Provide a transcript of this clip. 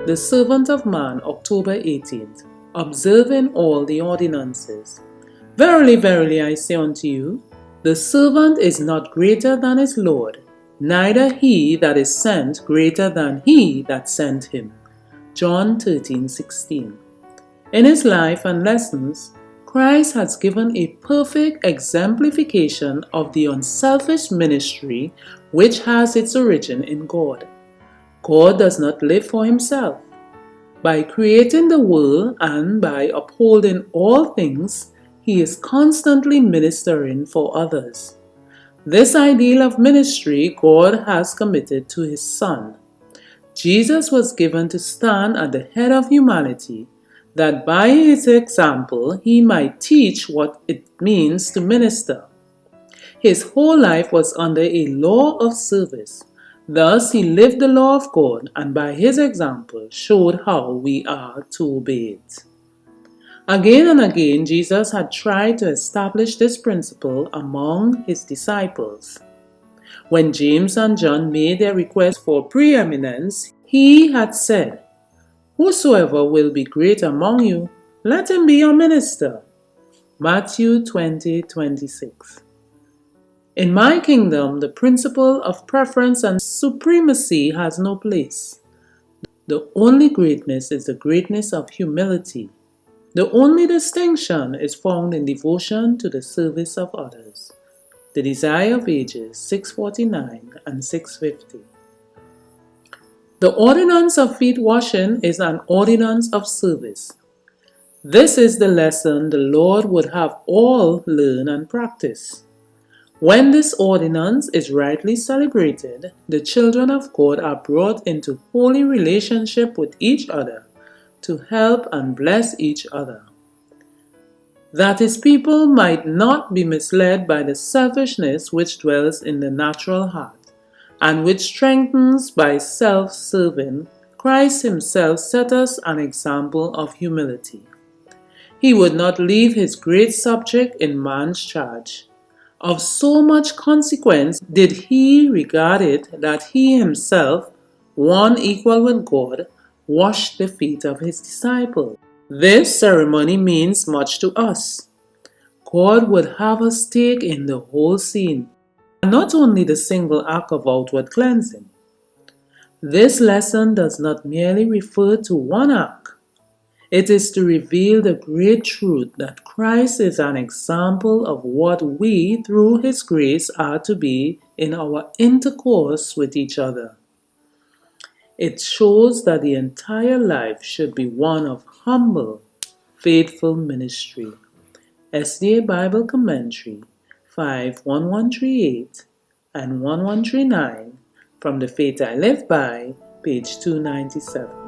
The servant of man, October 18th, observing all the ordinances. Verily, verily, I say unto you, the servant is not greater than his Lord, neither he that is sent greater than he that sent him. John 13:16. In his life and lessons, Christ has given a perfect exemplification of the unselfish ministry which has its origin in God. God does not live for himself. By creating the world and by upholding all things, he is constantly ministering for others. This ideal of ministry God has committed to his Son. Jesus was given to stand at the head of humanity, that by his example he might teach what it means to minister. His whole life was under a law of service. Thus he lived the law of God, and by his example showed how we are to obey it. Again and again, Jesus had tried to establish this principle among his disciples. When James and John made their request for preeminence, he had said, "Whosoever will be great among you, let him be your minister." Matthew 20:26. In my kingdom, the principle of preference and supremacy has no place. The only greatness is the greatness of humility. The only distinction is found in devotion to the service of others. The Desire of Ages 649 and 650. The ordinance of feet washing is an ordinance of service. This is the lesson the Lord would have all learn and practice. When this ordinance is rightly celebrated, the children of God are brought into holy relationship with each other to help and bless each other, that his people might not be misled by the selfishness which dwells in the natural heart, and which strengthens by self-serving. Christ himself set us an example of humility. He would not leave his great subject in man's charge. Of so much consequence did he regard it that he himself, one equal with God, washed the feet of his disciples. This ceremony means much to us. God would have us take in the whole scene, and not only the single act of outward cleansing. This lesson does not merely refer to one act. It is to reveal the great truth that Christ is an example of what we, through his grace, are to be in our intercourse with each other. It shows that the entire life should be one of humble, faithful ministry. SDA Bible Commentary 5:1138 and 1139 from The Faith I Live By, page 297.